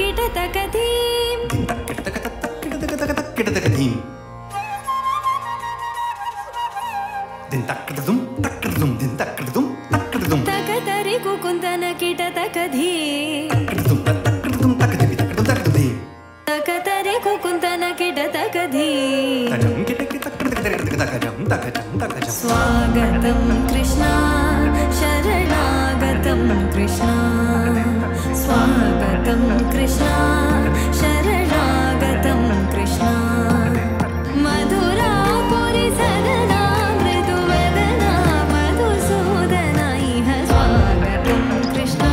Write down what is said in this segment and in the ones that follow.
కిటతకధీం కిటతకధీం దింతక్కడదుం తక్కడదుం దింతక్కడదుం తక్కడదుం తకతరి కుకుందన కిటతకధీం తక్కడదుం తక్కడదుం తక్కదివి తక్కడదుం తక్కదివి తకతరి కుకుందన కిటతకధీం తజం కిటకిటక్కడదకదకదకదకజం తకజం తకజం స్వాగతం కృష్ణ శరణాగతం కృష్ణ స్వాగతం కృష్ణ శరణాగతం కృష్ణ మధురాపురి సదనా మృదువదనా మధుసూదన ఇహ స్వాగతం కృష్ణ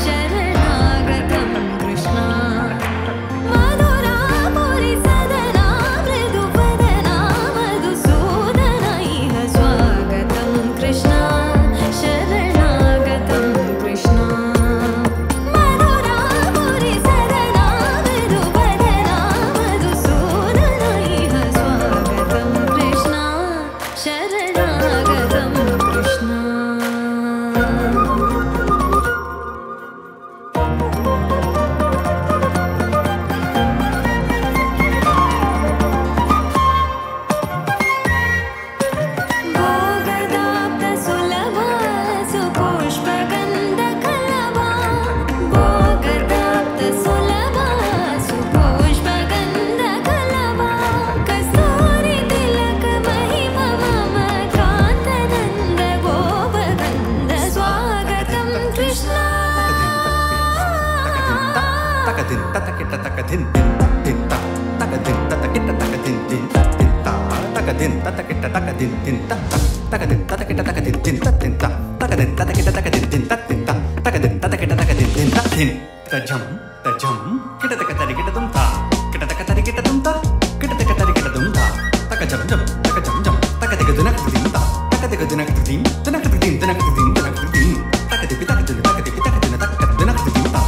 శరణాగతం కృష్ణ మధురాపురి సదనా మృదువదనా మధుసూదన ఇహ స్వాగతం కృష్ణ శరణాగతం కృష్ణ మధురాపురి సదనా మృదువదనా మధుసూదన ఇహ స్వాగతం కృష్ణ శరణాగతం కృష్ణ భోగదాప్త సులభా సుపుష్పగంధకలభా భోగదాప్త సులభా సుపుష్పగంధకలభా కస్తూరి తిలక మహిమ మమ కాంతనంద గోపగంధ స్వాగతం కృష్ణ తకదిం తతకిట తకదిం తింత తకదిం తతకిట తకదిం తింత తకదిం తతకిట తకదిం తింత తకదిం తతకిట తకదిం తింత తకదిం తతకిట తకదిం తింత తకదిం తతకిట తకదిం తింత తజం తజం కిటతక తరికిటదుం తా కిటతక తరికిటదుం తా కిటతక తరికిటదుం తా తకజం జం తకజం జం తకదిగ దునకదిం తా తకదిగ దునకదిం దునకదిం దునకదిం దునకదిం తకదిపి తకదిన తకదిపి తకదిన తకదినకదిం తా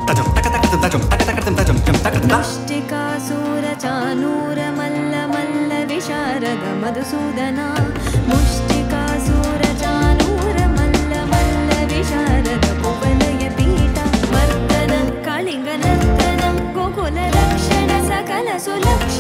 తజం తకతకదం తజం తకతకదం తజం జం తకదం ముష్టికాసుర చానూర మల్ల మల్ల విశారద మధుసూదన ముష్టికాసుర చానూర మల్ల మల్ల విశారద కువలయ పీఠ మర్దన కళింగ నర్తన గోకుల రక్షణ సకల సులక్షణ